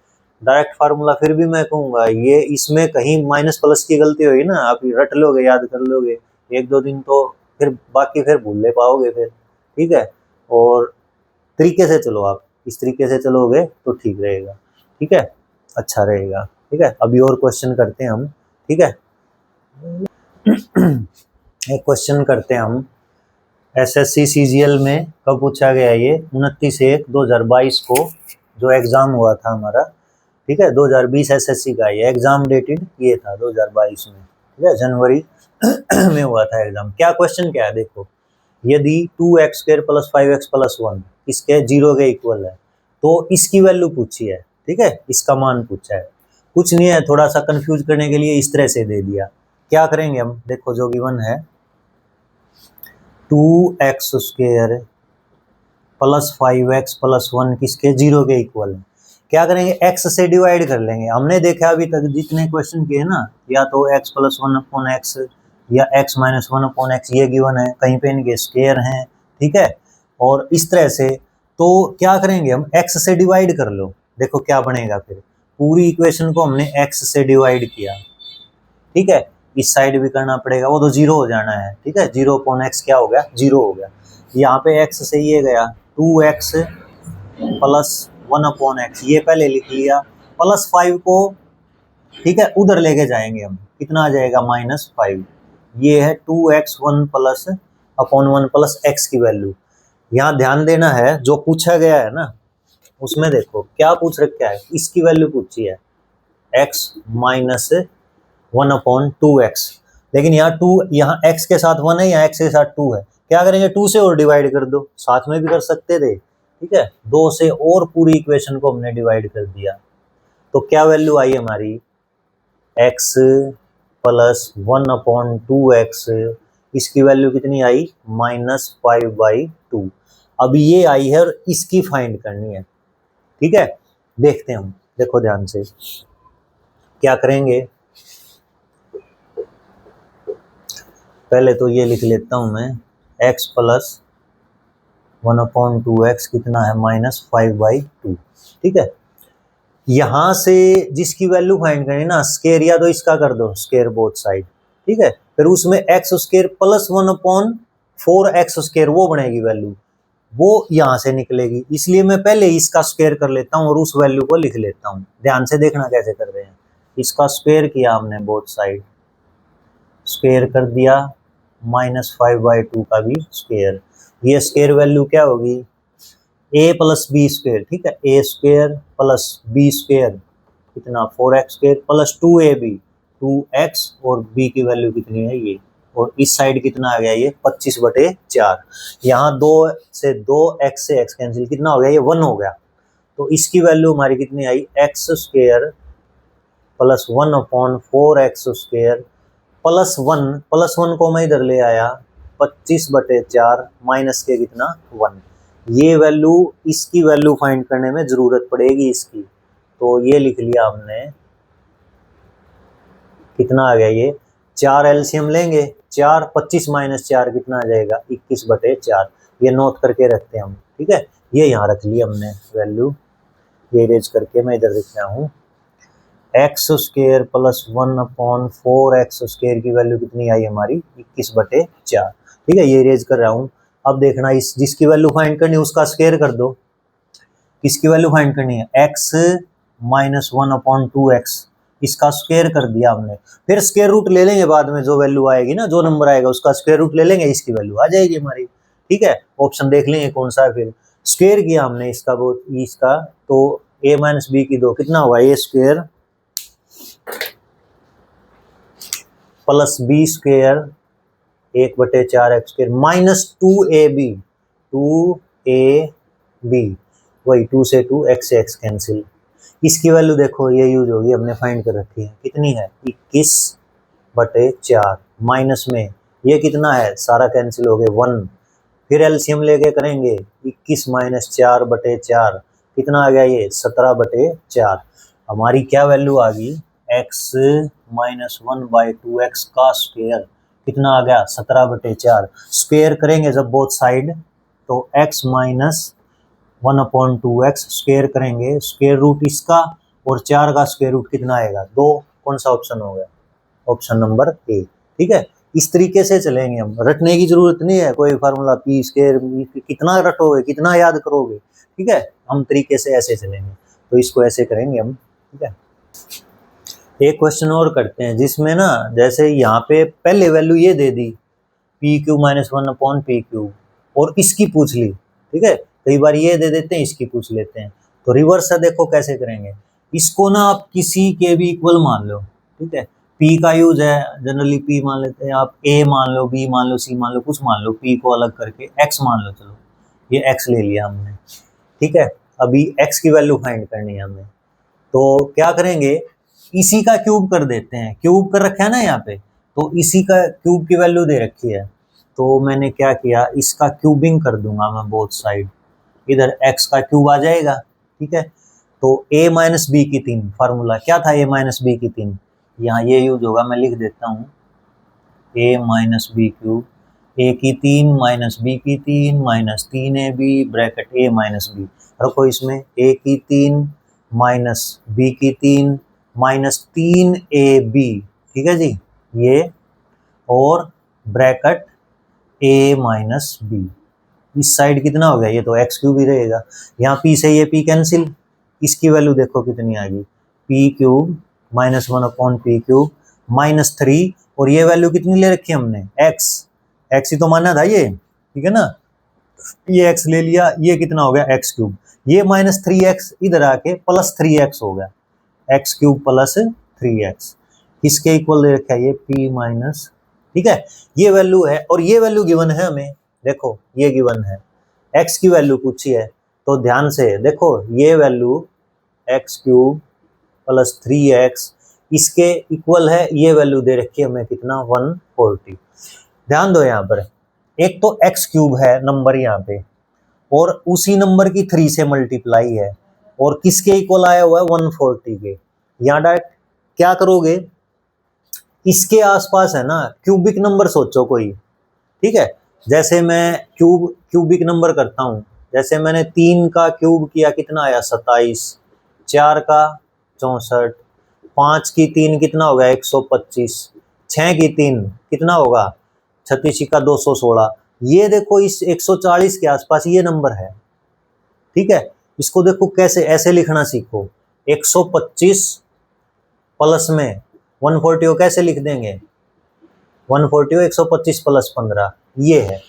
डायरेक्ट फार्मूला फिर भी मैं कहूँगा ये इसमें कहीं माइनस प्लस की गलती हुई ना, आप रट लोगे याद कर लोगे, 1-2 दिन तो फिर बाकी फिर भूल ले पाओगे फिर, ठीक है। और तरीके से चलो, आप इस तरीके से चलोगे तो ठीक रहेगा, ठीक है, अच्छा रहेगा, ठीक है। अभी और क्वेश्चन करते हैं हम, ठीक है। एक क्वेश्चन करते हैं हम, एसएससी सीजीएल में कब पूछा गया ये 29/1/2022 को जो एग्जाम हुआ था हमारा, ठीक है। 2020 एसएससी का ये एग्जाम डेटेड ये था 2022 में, ठीक है, जनवरी में हुआ था एग्जाम। क्या क्वेश्चन क्या है देखो, यदि 2x² + 5x + 1 इसके 0 के इक्वल है तो इसकी वैल्यू पूछी है, ठीक है, इसका मान पूछा है, कुछ नहीं है, थोड़ा सा कंफ्यूज करने के लिए इस तरह से दे दिया। क्या करेंगे हम, देखो जो गिवन है 2x² + 5x + 1 किसके 0 के इक्वल है, क्या करेंगे x से डिवाइड कर लेंगे। हमने देखा अभी तक जितने क्वेश्चन किए ना, या तो x + 1/x या x - 1/x ये गिवन है, कहीं पे इनके स्क्वायर हैं, ठीक है। और इस तरह से तो क्या करेंगे हम, x से डिवाइड कर लो, देखो क्या बनेगा, फिर पूरी इक्वेशन को हमने x से डिवाइड किया, ठीक है, इस साइड भी करना पड़ेगा, वो तो 0 हो जाना है, ठीक है, 0/x क्या हो गया 0 हो गया। यहाँ पे x से ये गया 2x + 1/x, ये पहले लिख लिया, +5 को, ठीक है, उधर लेके जाएंगे हम, कितना आ जाएगा -5, ये है 2x 1 + 1 + x की वैल्यू। यहाँ ध्यान देना है जो पूछा गया है ना उसमें देखो क्या पूछ रखा है, इसकी वैल्यू पूछी है x - 1/2x, लेकिन यहाँ 2, यहाँ x के साथ 1 है, यहाँ x के साथ 2 है, क्या करेंगे 2 से और डिवाइड कर दो, साथ में भी कर सकते थे, ठीक है, 2 से और पूरी इक्वेशन को हमने डिवाइड कर दिया, तो क्या वैल्यू आई हमारी x + 1/2x, इसकी वैल्यू कितनी आई -5/2। अब ये आई है और इसकी फाइंड करनी है, ठीक है, देखते हैं हम, देखो ध्यान से क्या करेंगे। पहले तो ये लिख लेता हूं मैं, x + 1/2x कितना है -5/2, ठीक है। यहां से जिसकी वैल्यू फाइंड करनी ना, स्क्वायर या तो इसका कर दो स्क्वायर बोथ साइड, ठीक है, फिर उसमें x² + 1/4x², वो बनेगी वैल्यू, वो यहां से निकलेगी, इसलिए मैं पहले इसका स्क्वायर कर लेता हूं और उस वैल्यू को लिख लेता हूं। ध्यान से देखना कैसे कर रहे हैं, इसका स्क्वायर किया हमने बोथ साइड, स्क्वायर कर दिया, -5/2 का भी स्क्वायर, ये स्क्वायर वैल्यू क्या होगी a + b², ठीक है, a² + b² कितना 4x² + 2ab, 2x और b की वैल्यू कितनी है ये, और इस साइड कितना आ गया ये 25/4, यहाँ 2 से 2 x से x कैंसिल, कितना हो गया ये 1 हो गया, तो इसकी वैल्यू हमारी कितनी आई x² + 1/4x² +1 को मैं इधर ले आया 25/4 माइनस के कितना 1, ये वैल्यू, इसकी वैल्यू फाइंड करने में जरूरत पड़ेगी इसकी, तो ये लिख लिया हमने, कितना आ गया ये 4 एलसीएम लेंगे, 4 25 - 4 कितना आ जाएगा 21/4, ये नोट करके रखते हैं हम, ठीक है, ये यहाँ रख लिया हमने वैल्यू, ये इरेज करके मैं इधर लिख रहा हूँ, x² + 1/4x² की वैल्यू कितनी आई हमारी 21/4, ठीक है, ये इरेज कर रहा हूँ। अब देखना इस जिसकी वैल्यू फाइंड करनी है उसका स्क्वायर कर दो, किसकी वैल्यू फाइंड करनी है x - 1/2x, इसका स्क्वायर कर दिया हमने, फिर स्क्वायर रूट ले लेंगे बाद में, जो वैल्यू आएगी ना, जो नंबर आएगा उसका स्क्वायर रूट ले लेंगे, इसकी वैल्यू आ जाएगी हमारी, ठीक है, ऑप्शन देख लेंगे कौन सा है, फिर स्क्वायर किया हमने इसका, वो इसका, तो a - b की 2 कितना हुआ a² + b² 1/4x² -2ab, वही 2 से 2 x से x कैंसिल, इसकी वैल्यू देखो ये यूज होगी, हमने फाइंड कर रखी है, कितनी है 21/4, माइनस में ये कितना है सारा कैंसिल हो गए 1, फिर एलसीएम लेके करेंगे 21 - 4/4 कितना आ गया ये 17/4, हमारी क्या वैल्यू आ गई एक्स माइनस 1/2x का स्क्वायर कितना आ गया 17/4। स्क्वायर करेंगे जब बोथ साइड तो x माइनस 1/2x स्क्वायर करेंगे, स्क्वायर रूट इसका और 4 का स्क्वायर रूट कितना आएगा 2। कौन सा ऑप्शन हो गया? Option number A. ठीक है, इस तरीके से चलेंगे हम, रटने की जरूरत नहीं है कोई फार्मूला पी स्क्वायर, कितना रटोगे कितना याद करोगे। ठीक है, हम तरीके से ऐसे चलेंगे, तो इसको ऐसे करेंगे हम। ठीक है, एक क्वेश्चन और करते हैं जिसमें ना जैसे यहाँ पे पहले वैल्यू ये दे दी पी क्यू माइनस 1/p³ और इसकी पूछ ली। ठीक है, कई बार ये दे देते हैं इसकी पूछ लेते हैं, तो रिवर्स है देखो कैसे करेंगे। इसको ना आप किसी के भी इक्वल मान लो। ठीक है, पी का यूज है जनरली पी मान लेते हैं, आप ए मान लो, बी मान लो, सी मान लो, कुछ मान लो, पी को अलग करके एक्स मान लो। चलो ये एक्स ले लिया हमने। ठीक है, अभी एक्स की वैल्यू फाइंड करनी है हमें, तो क्या करेंगे इसी का क्यूब कर देते हैं। क्यूब कर रखा है ना यहाँ पे, तो इसी का क्यूब की वैल्यू दे रखी है, तो मैंने क्या किया इसका क्यूबिंग कर दूंगा मैं बोथ साइड, इधर x का क्यूब आ जाएगा। ठीक है, तो a माइनस बी की 3 फार्मूला क्या था, a माइनस बी की 3, यहाँ ये यूज होगा, मैं लिख देता हूँ a minus B cube, a की 3 माइनस बी की 3 minus 3ab bracket a minus B. रखो इसमें a की 3 माइनस बी की 3 माइनस 3ab। ठीक है जी, ये और ब्रैकेट a माइनस बी। इस साइड कितना हो गया, ये तो एक्स क्यूब ही रहेगा। यहाँ p से ये p कैंसिल, इसकी वैल्यू देखो कितनी आ गई p³ माइनस 1/p³ माइनस 3, और ये वैल्यू कितनी ले रखी है हमने x ही तो माना था ये। ठीक है ना, ये x ले लिया, ये कितना हो गया x³, ये माइनस 3x इधर आके प्लस 3x हो गया, x³ प्लस 3x किसके इक्वल दे रखा है ये p माइनस। ठीक है, ये वैल्यू है और ये वैल्यू गिवन है हमें, देखो ये गिवन है, x की वैल्यू पूछी है, तो ध्यान से देखो ये वैल्यू x³ प्लस 3x इसके इक्वल है, ये वैल्यू दे रखी है हमें कितना 140। ध्यान दो यहाँ पर, एक तो x³ है नंबर यहाँ पे, और उसी नंबर की 3 से मल्टीप्लाई है, और किसके इक्वल आया हुआ है 140 के। यहाँ डायरेक्ट क्या करोगे, इसके आसपास है ना क्यूबिक नंबर सोचो कोई। ठीक है, जैसे मैं क्यूबिक नंबर करता हूँ, जैसे मैंने 3 का क्यूब किया कितना आया 27, 4 का 64, 5 की 3 कितना होगा 125, 6 की 3 कितना होगा 36 का 216। ये देखो इस 140 के आसपास ये नंबर है। ठीक है, इसको देखो कैसे ऐसे लिखना सीखो, 125 प्लस में 140 को कैसे लिख देंगे 140 125 प्लस 15, ये है।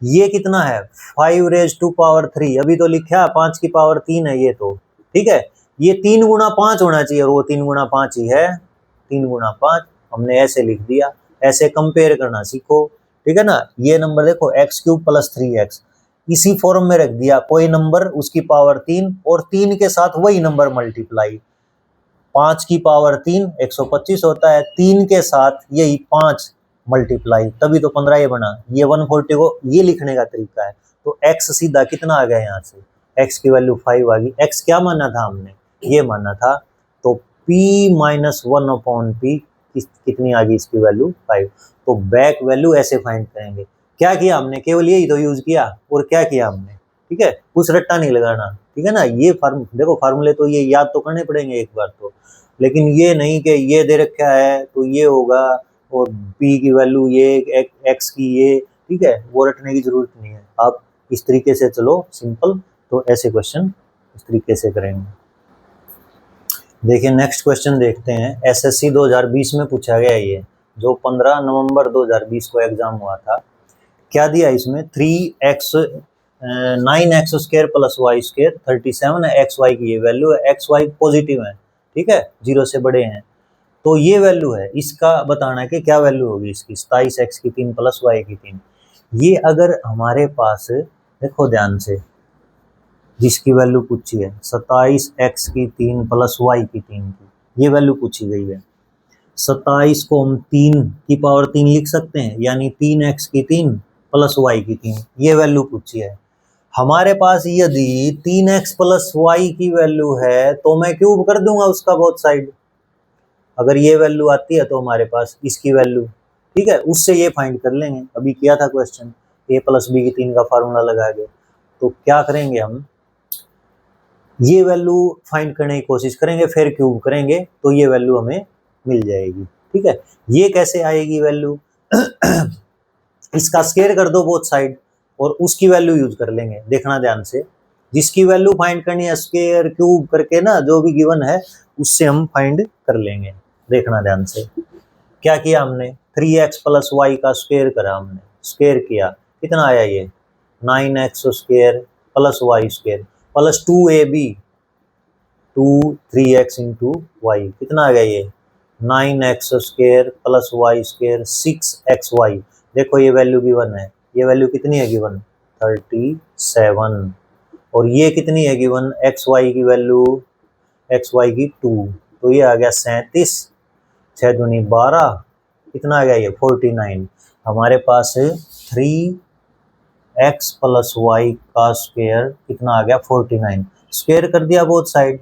ये कितना है 5⁻³ अभी तो लिखा है 5 की पावर 3 है ये तो। ठीक है, ये 3 गुणा 5 होना चाहिए और वो 3 गुणा 5 ही है, 3 गुणा 5 हमने ऐसे लिख दिया। ऐसे कंपेयर करना सीखो। ठीक है ना, ये नंबर देखो x³ प्लस 3x इसी फॉर्म में रख दिया, कोई नंबर उसकी पावर 3 और 3 के साथ वही नंबर मल्टीप्लाई, 5 की पावर 3 125 होता है, 3 के साथ यही 5 मल्टीप्लाई, तभी तो 15 ये बना। ये 140 को ये लिखने का तरीका है। तो x सीधा कितना आ गया यहाँ से, x की वैल्यू 5 आ गई। x क्या माना था हमने, ये माना था, तो p माइनस 1/p कितनी आ गई इसकी वैल्यू 5। तो बैक वैल्यू ऐसे फाइंड करेंगे। क्या किया हमने, केवल यही तो यूज किया, और क्या किया हमने। ठीक है, कुछ रट्टा नहीं लगाना। ठीक है ना, ये देखो फार्मूले तो ये याद तो करने पड़ेंगे एक बार तो, लेकिन ये नहीं कि ये दे रखा है तो ये होगा और p की वैल्यू ये x की ये। ठीक है, वो रटने की जरूरत नहीं है, आप इस तरीके से चलो सिंपल। तो ऐसे क्वेश्चन इस तरीके से करेंगे। देखिए नेक्स्ट क्वेश्चन देखते हैं, एसएससी 2020 में पूछा गया ये, जो 15 नवंबर 2020 को एग्जाम हुआ था। क्या दिया इसमें 9x² प्लस y² 37 है, xy की ये वैल्यू है, xy पॉजिटिव है। ठीक है, 0 से बड़े हैं, तो ये वैल्यू है, इसका बताना है कि क्या वैल्यू होगी इसकी 27x की 3 प्लस y की 3। ये अगर हमारे पास देखो ध्यान से, जिसकी वैल्यू पूछी है 27x की 3 प्लस y की 3 की, ये वैल्यू पूछी गई है। 27 को हम 3 की पावर 3 लिख सकते हैं, यानी 3x की 3 प्लस y की 3, ये वैल्यू पूछी है। हमारे पास यदि 3x प्लस y की वैल्यू है तो मैं क्यूब कर दूंगा उसका बोथ साइड। अगर ये वैल्यू आती है तो हमारे पास इसकी वैल्यू, ठीक है, उससे ये फाइंड कर लेंगे। अभी किया था क्वेश्चन a प्लस बी की 3 का फार्मूला लगा के। तो क्या करेंगे हम, ये वैल्यू फाइंड करने की कोशिश करेंगे, फिर क्यूब करेंगे तो ये वैल्यू हमें मिल जाएगी। ठीक है, ये कैसे आएगी वैल्यू इसका स्क्वायर कर दो बोथ साइड और उसकी वैल्यू यूज कर लेंगे। देखना ध्यान से, जिसकी वैल्यू फाइंड करनी है स्क्वायर क्यूब करके ना, जो भी गिवन है उससे हम फाइंड कर लेंगे। देखना ध्यान से, क्या किया हमने, 3x प्लस वाई का स्क्वायर करा हमने, स्क्वायर किया, कितना आया ये 9x square plus Y square plus 2ab 3x into Y, कितना आ गया ये 9x square plus Y square 6xy। देखो ये वैल्यू गिवन है, ये वैल्यू कितनी है गिवन 37, और ये कितनी है गिवन xy की वैल्यू, xy की 2, तो ये आ गया 37, 6 दूनी 12, कितना आ गया ये 49। हमारे पास 3x प्लस वाई का स्क्वायर कितना आ गया 49, स्क्वायर कर दिया बोथ साइड,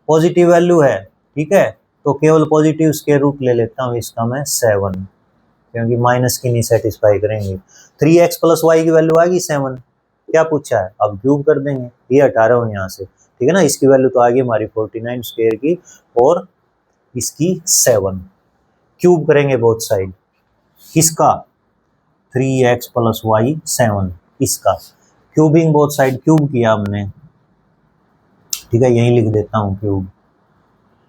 पॉजिटिव वैल्यू है, ठीक है, तो केवल पॉजिटिव स्क्वायर रूट ले लेता हूँ इसका मैं 7, क्योंकि माइनस की नहीं सेटिस्फाई करेंगे। 3x प्लस वाई की वैल्यू आ गई 7, क्या पूछा है, अब क्यूब कर देंगे, ये हटा रहा हूँ यहाँ से, ठीक है ना, इसकी वैल्यू तो आ गई हमारी 49 स्क्वायर की और इसकी 7, क्यूब करेंगे बोथ साइड, किसका 3x प्लस वाई 7, इसका क्यूबिंग बोथ साइड, क्यूब किया हमने, ठीक है, यही लिख देता हूँ क्यूब,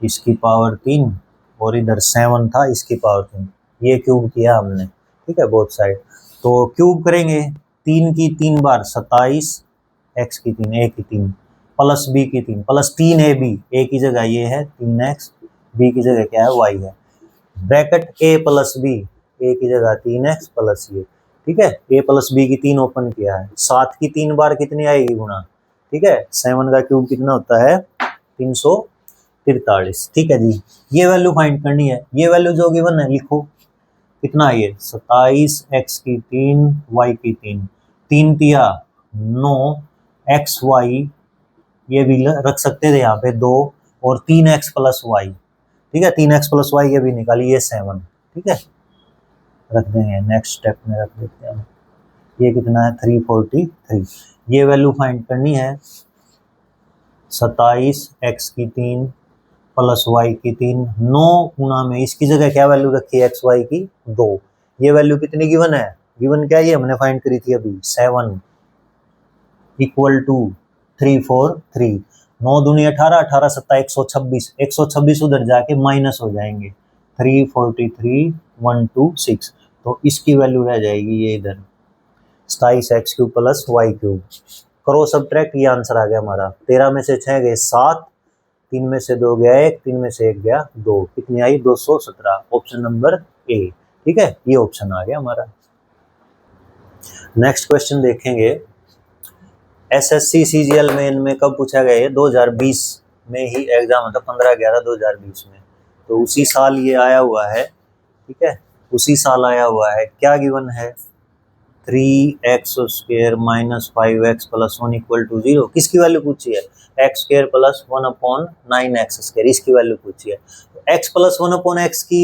इसकी पावर 3 और इधर 7 था इसकी पावर 3, ये क्यूब किया हमने, ठीक है, बोथ साइड। तो क्यूब करेंगे 3 की 3 बार 27, x की 3 a की 3 प्लस b की 3 प्लस 3ab, a की जगह ये है 3x, b की जगह क्या है y है, bracket a plus b, a की जगह 3x प्लस ये, ठीक है, a प्लस b की 3 ओपन किया है, 7 की 3 बार कितनी आएगी गुणा, ठीक है, 7 का क्यूब कितना होता है 343, ठीक है जी। ये वैल्यू फाइंड करनी है, ये वैल्यू जो गिवन है लिखो, कितना है ये 27, x की 3 y की 3, 3 तिया 9, x y ये भी रख सकते थे यहाँ पे 2 और 3x प्लस वाई, ठीक है, 3x प्लस वाई ये भी निकालिए 7, ठीक है, रख देंगे, नेक्स्ट स्टेप में रख देते हैं, ये कितना है 343, ये वैल्यू फाइंड करनी है 27 x की 3 प्लस वाई की 3, 9 गुणा में इसकी जगह क्या वैल्यू रखी है एक्स वाई की 2, ये वैल्यू कितनी गिवन है, गिवन क्या ये हमने फाइंड करी थी अभी 7 इक्वल टू 343, 9 दूनी 18, 18 सत्ता 126, 126 उधर जाके माइनस हो जाएंगे, 343 126, तो इसकी वैल्यू रह जाएगी ये इधर 27 X cube plus Y cube, करो सब्ट्रैक्ट, ये आंसर आ गया हमारा, 13 में से 6 गए 7, 3 में से 2 गया 1, 3 में से 1 गया 2, कितनी आई 217, ऑप्शन नंबर ए, ठीक है, ये ऑप्शन आ गया हमारा। नेक्स्ट क्वेश्चन देखेंगे, एसएससी सीजीएल मेन में कब पूछा गया है, 2020 में ही एग्जाम था, 15/11/2020 में, तो उसी साल ये आया हुआ है, ठीक है, उसी साल आया हुआ है, क्या गिवन है 3x square minus 5x plus 1 equal to 0, किसकी वैल्यू पूछी है x square plus 1/9x square, इसकी वैल्यू पूछी है, तो x प्लस 1/x की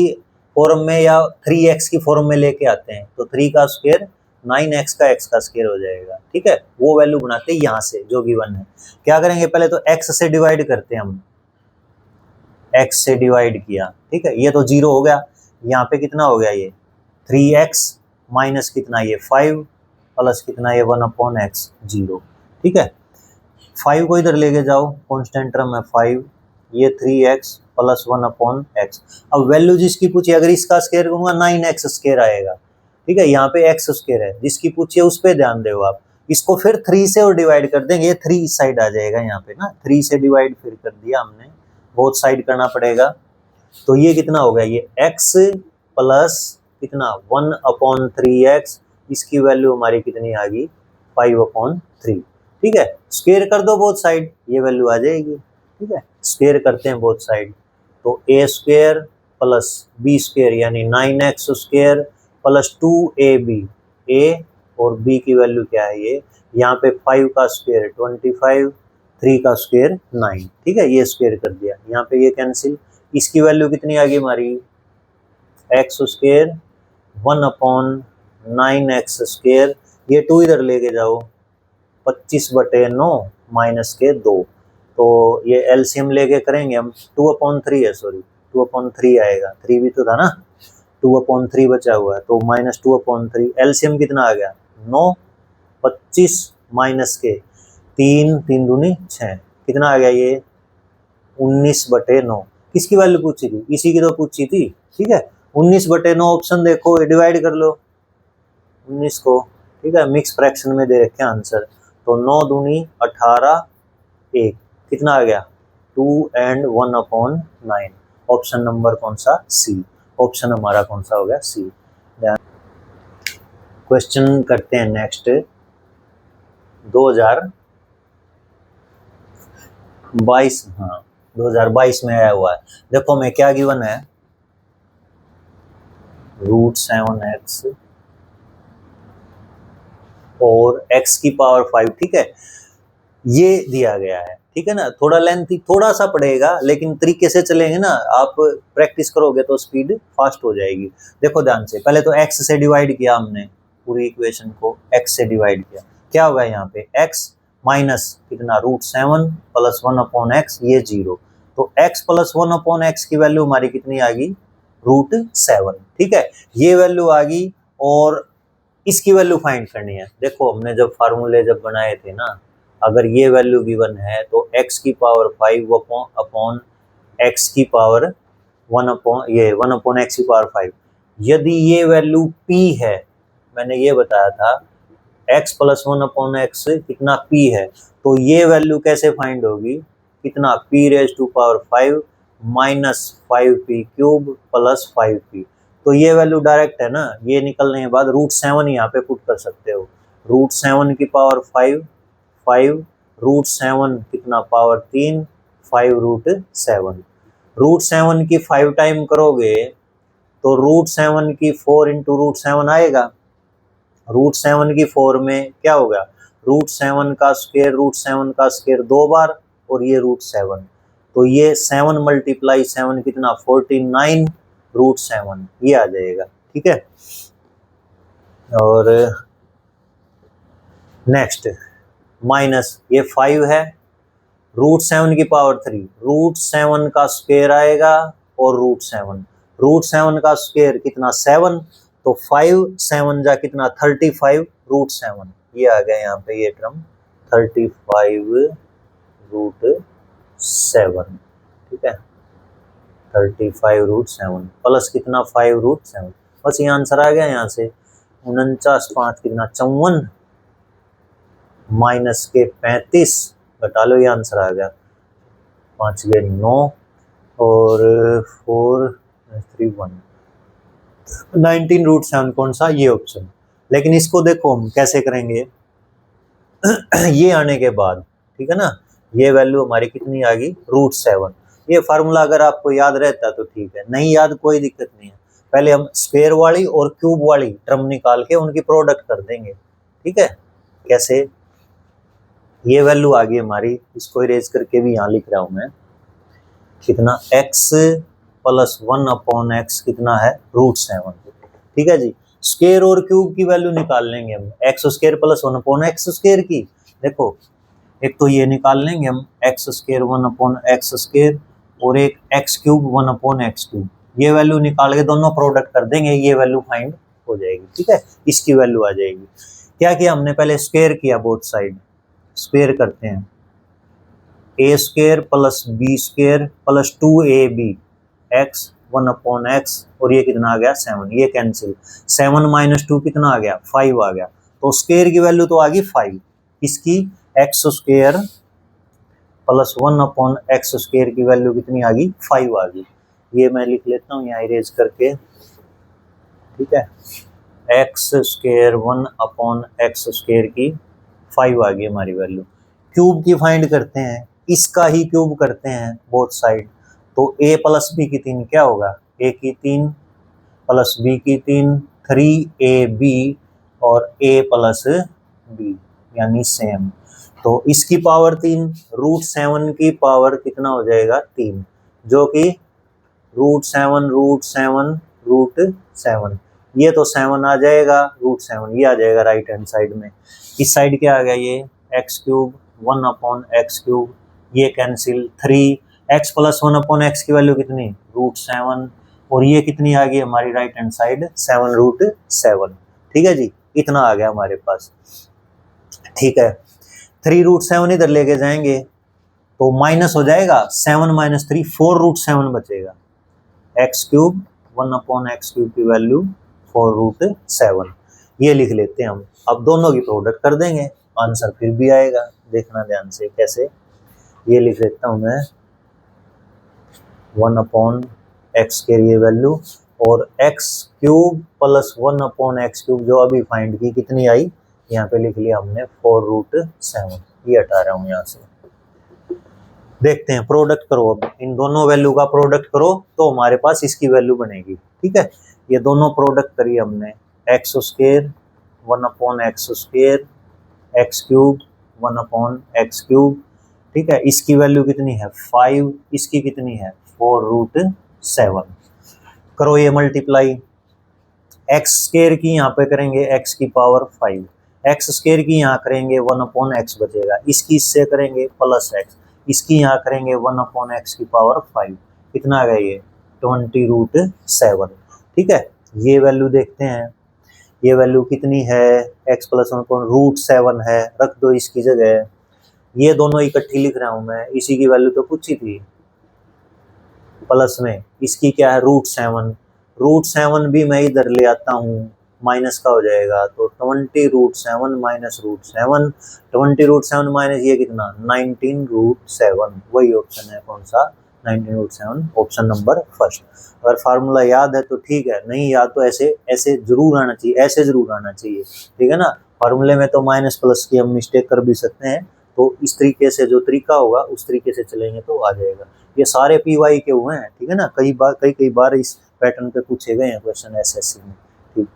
फॉर्म में या 3x की फॉर्म में लेके आते हैं, तो 3 का स्क्वायर 9x का x का स्क्वायर हो जाएगा, ठीक है, वो वैल्यू बनाते हैं यहाँ से जो गिवन है। क्या करेंगे, पहले तो x से डिवाइड करते हैं हम, x से डिवाइड किया, ठीक है, ये तो 0 हो गया, यहाँ पे कितना हो गया ये 3x माइनस कितना ये 5 प्लस कितना ये 1/x 0, ठीक है, 5 को इधर लेके जाओ, कांस्टेंट टर्म है 5, ये 3x प्लस 1/x, अब वैल्यू जिसकी पूछी, अगर इसका स्क्वायर करूंगा 9x स्क्वायर आएगा, ठीक है, यहाँ पे x स्क्वायर है, जिसकी पूछी है उस पर ध्यान दो आप, इसको फिर 3 से और डिवाइड कर देंगे, ये 3 साइड आ जाएगा यहाँ पे ना, 3 से डिवाइड फिर कर दिया हमने, बोथ साइड करना पड़ेगा, तो ये कितना हो गया ये x प्लस कितना 1/3x, इसकी वैल्यू हमारी कितनी आ गई 5/3, ठीक है, स्क्वायर कर दो बोथ साइड, ये वैल्यू आ जाएगी, ठीक है, स्क्वायर करते हैं बोथ साइड, तो a square plus b square यानी 9x square plus 2ab, a और b की वैल्यू क्या है ये, यहाँ पे 5 का स्क्वायर 25, 3 का स्क्वायर 9, ठीक है, ये स्क्वायर कर दिया, यहाँ पे ये कैंसिल, इसकी वैल्यू कितनी आ गई हमारी, एक्स स्क्वायर 1/9x², ये 2 इधर लेके जाओ, 25/9 माइनस के 2, तो ये एलसीएम लेके करेंगे हम, 2/3 है, सॉरी 2/3 आएगा, 3 भी तो था ना, 2/3 बचा हुआ है, तो माइनस 2/3, एलसीएम कितना आ गया 9, 25 माइनस के 3, 3 दूनी 6, कितना आ गया ये 19/9। किसकी वैल्यू पूछी थी, इसी की तो पूछी थी, ठीक है। 19/9 ऑप्शन देखो, डिवाइड कर लो 19 को, ठीक है, मिक्स फ्रैक्शन में दे रखे आंसर, तो 9 दूनी 18, 1 कितना आ गया 2 and 1/9। ऑप्शन नंबर कौन सा, सी, ऑप्शन हमारा कौन सा हो गया, सी। क्वेश्चन करते हैं नेक्स्ट, 2022, हाँ 2022 में आया हुआ है। देखो मैं क्या गिवन है, √7x और x की पावर 5, ठीक है, ये दिया गया है, ठीक है ना। थोड़ा लेंथी थोड़ा सा पड़ेगा, लेकिन तरीके से चलेंगे ना, आप प्रैक्टिस करोगे तो स्पीड फास्ट हो जाएगी। देखो ध्यान से, पहले तो x से डिवाइड किया हमने, पूरी इक्वेशन को x से डिवाइड किया, क्या होगा यहाँ पे x माइनस कितना √7 प्लस 1/x, ये 0, तो x प्लस 1/x की वैल्यू हमारी कितनी आ गई √7, ठीक है, ये वैल्यू आ गई। और इसकी वैल्यू फाइंड करनी है। देखो हमने जब फार्मूले जब बनाए थे ना, अगर ये वैल्यू गिवन है तो x की पावर 5 अपॉन x की पावर 1/x की पावर 5, यदि ये वैल्यू p है, मैंने ये बताया था x प्लस 1/x कितना p है, तो ये वैल्यू कैसे फाइंड होगी, कितना p⁵5 minus 5p³ plus 5p, तो ये वैल्यू डायरेक्ट है ना, ये निकलने के बाद √7 यहाँ पे पुट कर सकते हो, √7 की पावर 5 √7 कितना पावर 3, 5√7, √7 की 5 टाइम करोगे तो √7 की 4 इंटू √7 आएगा, √7 की 4 में क्या होगा, √7 का स्क्वायर 2 बार, और ये √7, तो ये 7 × 7 कितना 49 √7, ये आ जाएगा, ठीक है। और नेक्स्ट माइनस ये 5 है, √7 की पावर 3, √7 का स्क्वायर आएगा और √7 का स्क्वायर कितना 7, तो 5 7 जा कितना 35 √7, ये आ गया यहाँ पे ये टर्म 35 √7, ठीक है, 35 √7 प्लस कितना 5 √7, बस ये आंसर आ गया। यहाँ से 49 कितना 54 माइनस के 35 घटा लो, ये आंसर आ गया 5 के 9 और 4 3 1 19 √7, कौन सा, ये ऑप्शन। लेकिन इसको देखो हम कैसे करेंगे ये आने के बाद, ठीक है ना, ये वैल्यू हमारी कितनी आ गई √7, ये फार्मूला अगर आपको याद रहता तो ठीक है, नहीं याद कोई दिक्कत नहीं है, पहले हम स्क्वायर वाली और क्यूब वाली टर्म निकाल के उनकी प्रोडक्ट कर देंगे, ठीक है। कैसे, ये वैल्यू आ गई हमारी, इसको इरेज करके भी यहाँ लिख रहा हूँ मैं, कितना x प्लस 1/x कितना है √7, ठीक है जी। स्क्वायर और क्यूब की वैल्यू निकाल लेंगे हम, x² प्लस 1/x² की, देखो एक तो ये निकाल लेंगे हम x² 1/x² और एक x³ 1/x³, ये वैल्यू निकाल के दोनों प्रोडक्ट कर देंगे, ये वैल्यू फाइंड हो जाएगी, ठीक है, इसकी वैल्यू आ जाएगी। क्या किया हमने, पहले स्क्वायर किया, बोथ साइड स्क्वायर करते हैं, a² plus b² plus 2ab x 1/x, और ये कितना आ गया 7, ये कैंसिल, 7 माइनस 2 कितना आ गया 5 आ गया, तो स्क्वायर की वैल्यू तो आ गई 5, इसकी x² प्लस 1/x² की वैल्यू कितनी आ गई 5 आ गई, ये मैं लिख लेता हूँ यहाँ इरेज करके, ठीक है, x² 1/x² की 5 आ गई हमारी वैल्यू। क्यूब की फाइंड करते हैं, इसका ही क्यूब करते हैं बोथ साइड, तो a प्लस b की 3 क्या होगा, a की 3 प्लस b की 3 3ab और a प्लस b यानी सेम, तो इसकी पावर 3 √7 की पावर कितना हो जाएगा 3, जो कि √7 ये तो 7 आ जाएगा, √7 ये आ जाएगा राइट हैंड साइड में। इस साइड क्या आ गया, ये x³ 1/x³, ये कैंसिल 3, x + 1/x की वैल्यू कितनी, √7, और ये कितनी आ गई हमारी राइट हैंड साइड, 7√7। ठीक है जी, इतना आ गया हमारे पास। ठीक है, 3√7 इधर लेके जाएंगे तो माइनस हो जाएगा, 7 - 3 4√7 बचेगा, x³ 1/x³ की वैल्यू 4√7, ये लिख लेते हैं हम। अब दोनों की प्रोडक्ट कर देंगे, आंसर फिर भी आएगा, देखना ध्यान से कैसे। ये लिख लेता हूं मैं 1/x के लिए वैल्यू, और x³ + 1/x³ जो अभी फाइंड की कितनी आई, यहाँ पे लिख लिया हमने 4√7, ये हटा रहा हूँ यहाँ से। देखते हैं, प्रोडक्ट करो, अब इन दोनों वैल्यू का प्रोडक्ट करो तो हमारे पास इसकी वैल्यू बनेगी। ठीक है, ये दोनों प्रोडक्ट करी हमने, x² 1/x², x³ 1/x³। ठीक है, इसकी वैल्यू कितनी है 5, इसकी कितनी है 4√7। करो ये मल्टीप्लाई, x² की यहाँ पे करेंगे x की पावर 5, x² की यहाँ करेंगे 1/x बचेगा, इसकी इससे करेंगे +x, इसकी यहाँ करेंगे 1/x की पावर 5, कितना आ गया ये 20√7। ठीक है, ये वैल्यू देखते हैं, ये वैल्यू कितनी है, x + 1/√7 है, रख दो इसकी जगह। ये दोनों इकट्ठी लिख रहा हूं मैं, इसी की वैल्यू तो पूछी थी, प्लस में इसकी क्या है √7, √7 भी मैं इधर ले आता हूँ, माइनस का हो जाएगा, तो 20√7 - √7, 20√7 माइनस ये कितना 19√7, वही ऑप्शन है, कौन सा 19√7, ऑप्शन नंबर फर्स्ट। अगर फार्मूला याद है तो ठीक है, नहीं याद तो ऐसे ऐसे जरूर आना चाहिए, ऐसे जरूर आना चाहिए। ठीक है ना, फार्मूले में तो माइनस प्लस की हम मिस्टेक कर भी सकते हैं, तो इस तरीके से जो तरीका होगा उस तरीके से चलेंगे तो आ जाएगा। ये सारे PY के हुए हैं, ठीक है ना, कई बार इस पैटर्न पे पूछे गए हैं क्वेश्चन SSC में। ठीक।